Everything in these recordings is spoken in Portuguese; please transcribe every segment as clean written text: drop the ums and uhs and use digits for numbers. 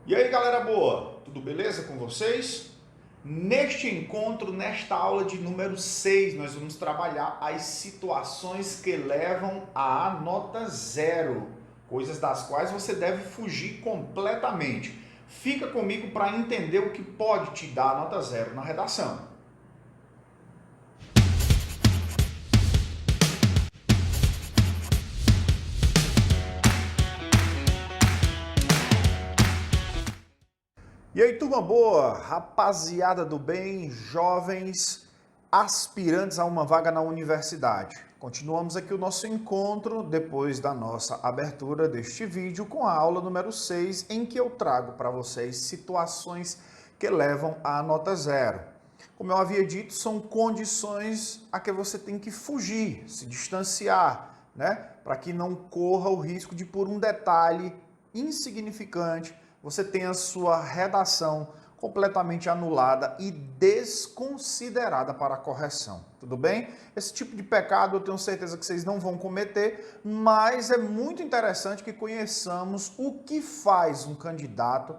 E aí, galera boa, tudo beleza com vocês? Neste encontro, nesta aula de número 6, nós vamos trabalhar as situações que levam à nota zero, coisas das quais você deve fugir completamente. Fica comigo para entender o que pode te dar a nota zero na redação. E aí, turma boa, rapaziada do bem, jovens aspirantes a uma vaga na universidade. Continuamos aqui o nosso encontro depois da nossa abertura deste vídeo com a aula número 6, em que eu trago para vocês situações que levam à nota zero. Como eu havia dito, são condições a que você tem que fugir, se distanciar, né? Para que não corra o risco de, por um detalhe insignificante, você tem a sua redação completamente anulada e desconsiderada para a correção. Tudo bem? Esse tipo de pecado eu tenho certeza que vocês não vão cometer, mas é muito interessante que conheçamos o que faz um candidato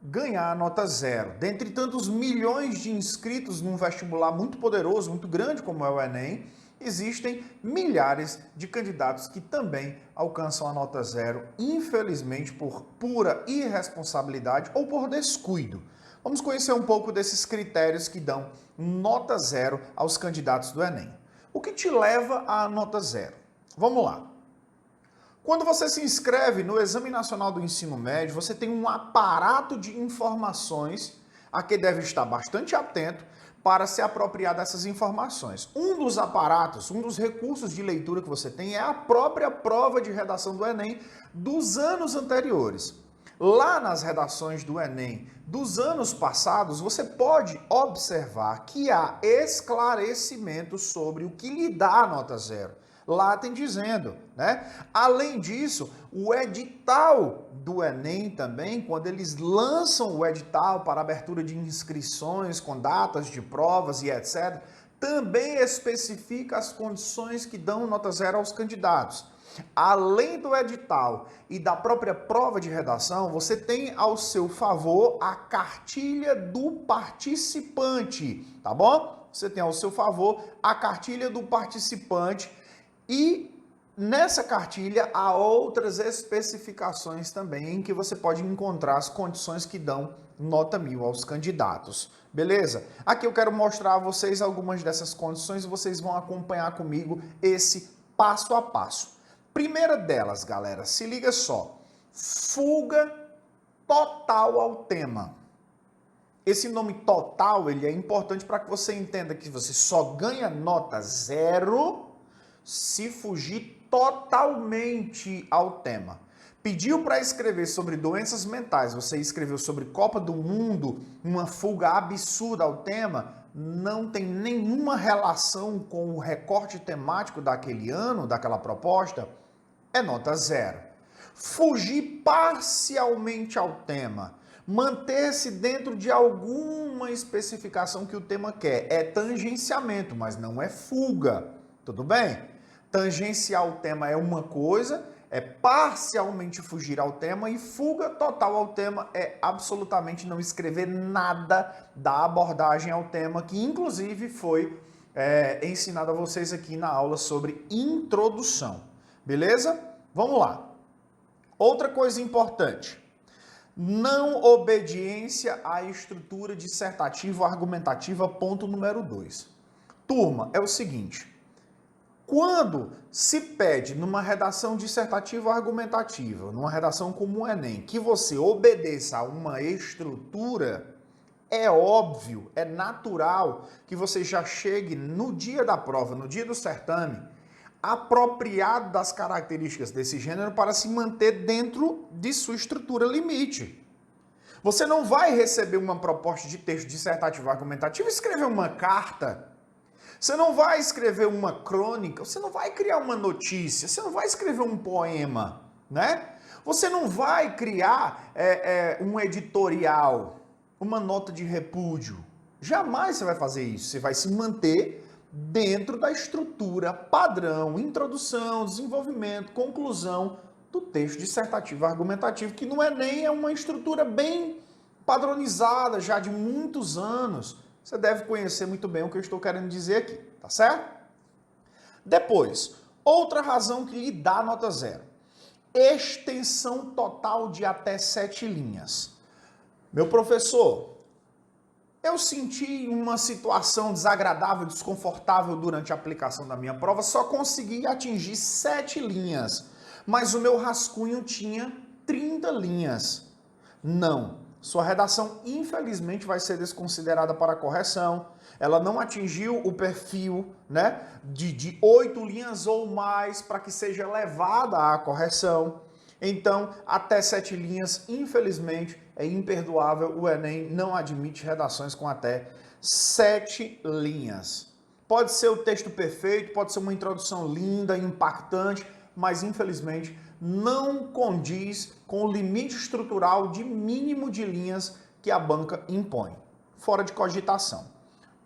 ganhar a nota zero. Dentre tantos milhões de inscritos num vestibular muito poderoso, muito grande como é o Enem, existem milhares de candidatos que também alcançam a nota zero, infelizmente por pura irresponsabilidade ou por descuido. Vamos conhecer um pouco desses critérios que dão nota zero aos candidatos do Enem. O que te leva à nota zero? Vamos lá. Quando você se inscreve no Exame Nacional do Ensino Médio, você tem um aparato de informações a que deve estar bastante atento para se apropriar dessas informações. Um dos aparatos, um dos recursos de leitura que você tem é a própria prova de redação do Enem dos anos anteriores. Lá nas redações do Enem dos anos passados, você pode observar que há esclarecimentos sobre o que lhe dá a nota zero. Lá tem dizendo, né? Além disso, o edital do Enem também, quando eles lançam o edital para abertura de inscrições com datas de provas e etc., também especifica as condições que dão nota zero aos candidatos. Além do edital e da própria prova de redação, você tem ao seu favor a cartilha do participante, tá bom? Você tem ao seu favor a cartilha do participante e nessa cartilha há outras especificações também em que você pode encontrar as condições que dão nota 1000 aos candidatos. Beleza? Aqui eu quero mostrar a vocês algumas dessas condições e vocês vão acompanhar comigo esse passo a passo. Primeira delas, galera, se liga só. Fuga total ao tema. Esse nome total, ele é importante para que você entenda que você só ganha nota zero se fugir totalmente ao tema. Pediu para escrever sobre doenças mentais, você escreveu sobre Copa do Mundo, uma fuga absurda ao tema, não tem nenhuma relação com o recorte temático daquele ano, daquela proposta, é nota zero. Fugir parcialmente ao tema, manter-se dentro de alguma especificação que o tema quer, é tangenciamento, mas não é fuga, tudo bem? Tangenciar o tema é uma coisa, é parcialmente fugir ao tema, e fuga total ao tema é absolutamente não escrever nada da abordagem ao tema, que inclusive foi ensinado a vocês aqui na aula sobre introdução. Beleza? Vamos lá. Outra coisa importante. Não obediência à estrutura dissertativa argumentativa, ponto número 2. Turma, é o seguinte. Quando se pede numa redação dissertativa argumentativa, numa redação como o Enem, que você obedeça a uma estrutura, é óbvio, é natural que você já chegue no dia da prova, no dia do certame, apropriado das características desse gênero para se manter dentro de sua estrutura limite. Você não vai receber uma proposta de texto dissertativo argumentativo e escrever uma carta. Você não vai escrever uma crônica, você não vai criar uma notícia, você não vai escrever um poema, né? Você não vai criar um editorial, uma nota de repúdio. Jamais você vai fazer isso. Você vai se manter dentro da estrutura padrão, introdução, desenvolvimento, conclusão do texto dissertativo argumentativo, que no Enem é uma estrutura bem padronizada já de muitos anos. Você deve conhecer muito bem o que eu estou querendo dizer aqui, tá certo? Depois, outra razão que lhe dá nota 0. Extensão total de até 7 linhas. Meu professor, eu senti uma situação desagradável, desconfortável durante a aplicação da minha prova, só consegui atingir 7 linhas, mas o meu rascunho tinha 30 linhas. Não, sua redação infelizmente vai ser desconsiderada para correção. Ela não atingiu o perfil, né, de 8 linhas ou mais para que seja levada à correção. Então, até 7 linhas, infelizmente, é imperdoável. O Enem não admite redações com até 7 linhas. Pode ser o texto perfeito, pode ser uma introdução linda, impactante, mas infelizmente não condiz com o limite estrutural de mínimo de linhas que a banca impõe. Fora de cogitação.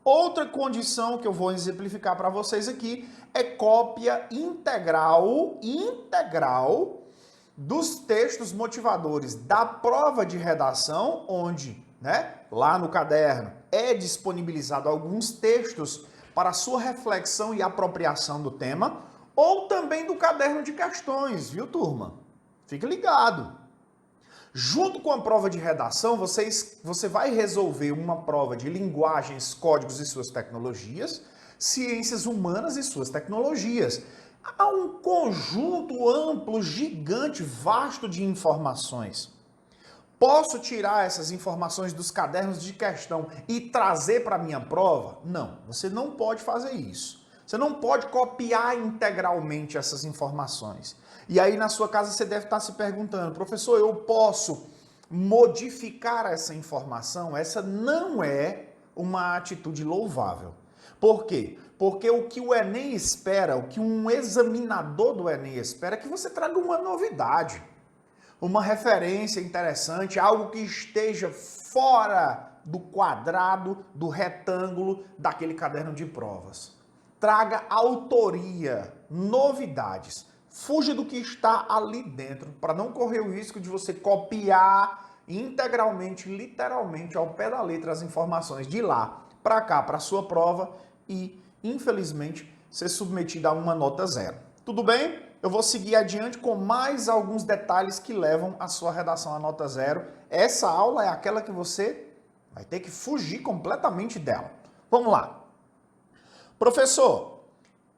Outra condição que eu vou exemplificar para vocês aqui é cópia integral dos textos motivadores da prova de redação, onde, né, lá no caderno é disponibilizado alguns textos para sua reflexão e apropriação do tema, ou também do caderno de questões, viu, turma? Fique ligado. Junto com a prova de redação, você vai resolver uma prova de linguagens, códigos e suas tecnologias, ciências humanas e suas tecnologias. Há um conjunto amplo, gigante, vasto de informações. Posso tirar essas informações dos cadernos de questão e trazer para a minha prova? Não, você não pode fazer isso. Você não pode copiar integralmente essas informações. E aí na sua casa você deve estar se perguntando, professor, eu posso modificar essa informação? Essa não é uma atitude louvável. Por quê? Porque o que o Enem espera, o que um examinador do Enem espera é que você traga uma novidade, uma referência interessante, algo que esteja fora do quadrado, do retângulo daquele caderno de provas. Traga autoria, novidades. Fuja do que está ali dentro, para não correr o risco de você copiar integralmente, literalmente, ao pé da letra, as informações de lá para cá, para a sua prova e, infelizmente, ser submetido a uma nota 0. Tudo bem? Eu vou seguir adiante com mais alguns detalhes que levam a sua redação a nota 0. Essa aula é aquela que você vai ter que fugir completamente dela. Vamos lá. Professor,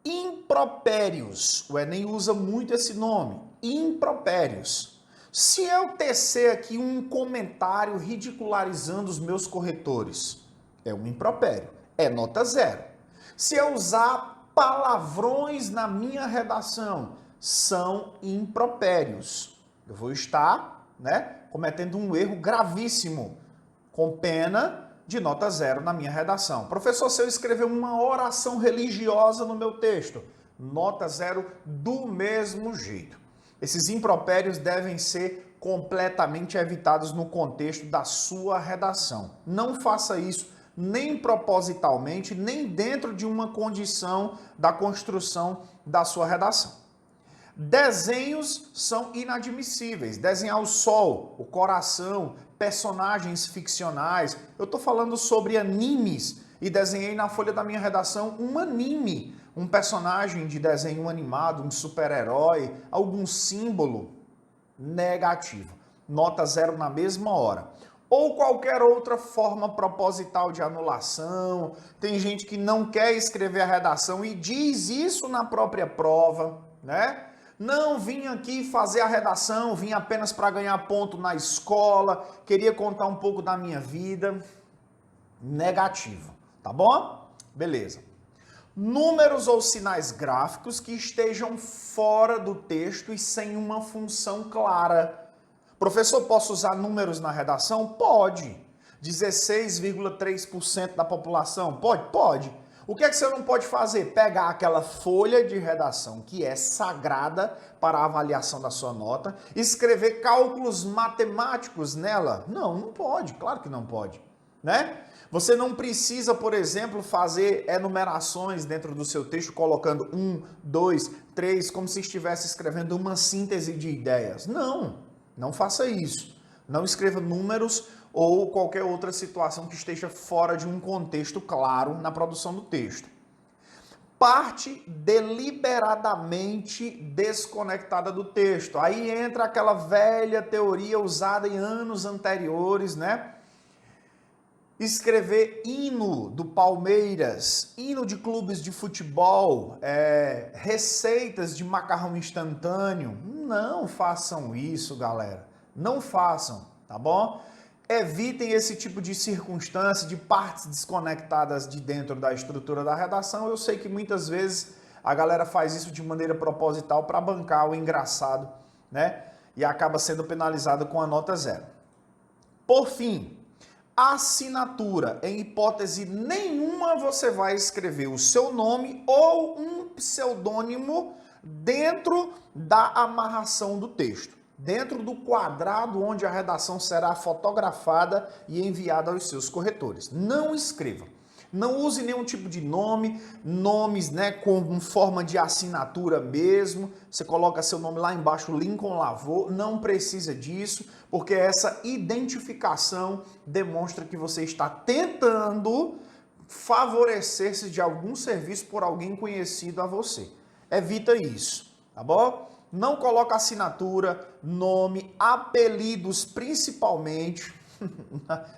impropérios. O Enem usa muito esse nome. Impropérios. Se eu tecer aqui um comentário ridicularizando os meus corretores, é um impropério. É nota 0. Se eu usar palavrões na minha redação, são impropérios. Eu vou estar, né, cometendo um erro gravíssimo, com pena de nota 0 na minha redação. Professor, se eu escrever uma oração religiosa no meu texto, nota 0 do mesmo jeito. Esses impropérios devem ser completamente evitados no contexto da sua redação. Não faça isso nem propositalmente, nem dentro de uma condição da construção da sua redação. Desenhos são inadmissíveis. Desenhar o sol, o coração, personagens ficcionais. Eu estou falando sobre animes e desenhei na folha da minha redação um anime, um personagem de desenho animado, um super-herói, algum símbolo negativo. Nota 0 na mesma hora. Ou qualquer outra forma proposital de anulação. Tem gente que não quer escrever a redação e diz isso na própria prova, né? Não vim aqui fazer a redação, vim apenas para ganhar ponto na escola, queria contar um pouco da minha vida. Negativo, tá bom? Beleza. Números ou sinais gráficos que estejam fora do texto e sem uma função clara. Professor, posso usar números na redação? Pode. 16,3% da população? Pode? Pode. O que é que você não pode fazer? Pegar aquela folha de redação que é sagrada para a avaliação da sua nota, escrever cálculos matemáticos nela? Não, não pode, claro que não pode, né? Você não precisa, por exemplo, fazer enumerações dentro do seu texto, colocando 1, 2, 3, como se estivesse escrevendo uma síntese de ideias. Não, não faça isso. Não escreva números ou qualquer outra situação que esteja fora de um contexto claro na produção do texto. Parte deliberadamente desconectada do texto. Aí entra aquela velha teoria usada em anos anteriores, né? Escrever hino do Palmeiras, hino de clubes de futebol, receitas de macarrão instantâneo. Não façam isso, galera. Não façam, tá bom? Evitem esse tipo de circunstância, de partes desconectadas de dentro da estrutura da redação. Eu sei que muitas vezes a galera faz isso de maneira proposital para bancar o engraçado, né? E acaba sendo penalizado com a nota 0. Por fim, assinatura. Em hipótese nenhuma você vai escrever o seu nome ou um pseudônimo dentro da amarração do texto, dentro do quadrado onde a redação será fotografada e enviada aos seus corretores. Não escreva. Não use nenhum tipo de nomes, né, com forma de assinatura mesmo. Você coloca seu nome lá embaixo, Lincoln Lavô. Não precisa disso, porque essa identificação demonstra que você está tentando favorecer-se de algum serviço por alguém conhecido a você. Evita isso, tá bom? Não coloca assinatura, nome, apelidos principalmente.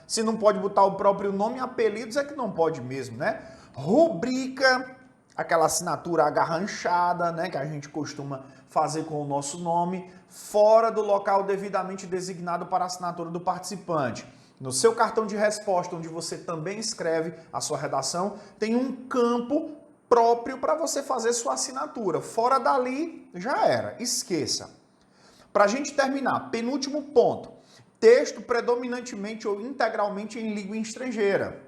Se não pode botar o próprio nome, apelidos é que não pode mesmo, né? Rubrica, aquela assinatura agarranchada, né, que a gente costuma fazer com o nosso nome, fora do local devidamente designado para a assinatura do participante. No seu cartão de resposta, onde você também escreve a sua redação, tem um campo próprio para você fazer sua assinatura. Fora dali, já era, esqueça. Para a gente terminar, penúltimo ponto. Texto predominantemente ou integralmente em língua estrangeira.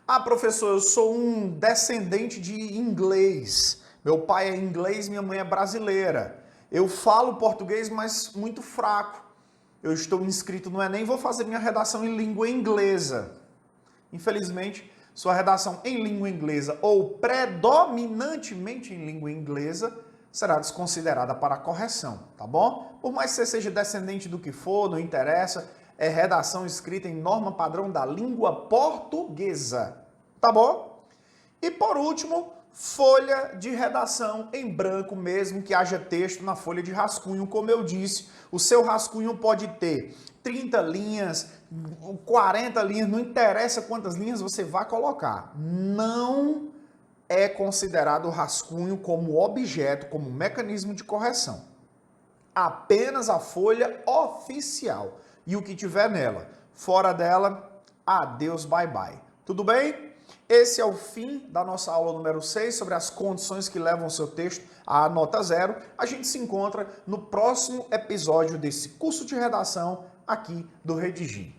Ah, professor, eu sou um descendente de inglês. Meu pai é inglês, minha mãe é brasileira. Eu falo português, mas muito fraco. Eu estou inscrito no Enem, vou fazer minha redação em língua inglesa. Infelizmente, sua redação em língua inglesa ou predominantemente em língua inglesa será desconsiderada para correção, tá bom? Por mais que você seja descendente do que for, não interessa, é redação escrita em norma padrão da língua portuguesa, tá bom? E por último, folha de redação em branco mesmo, que haja texto na folha de rascunho, como eu disse. O seu rascunho pode ter 30 linhas, 40 linhas, não interessa quantas linhas você vai colocar. Não é considerado o rascunho como objeto, como mecanismo de correção. Apenas a folha oficial e o que tiver nela. Fora dela, adeus, bye bye. Tudo bem? Esse é o fim da nossa aula número 6 sobre as condições que levam o seu texto à nota 0. A gente se encontra no próximo episódio desse curso de redação aqui do Redigir.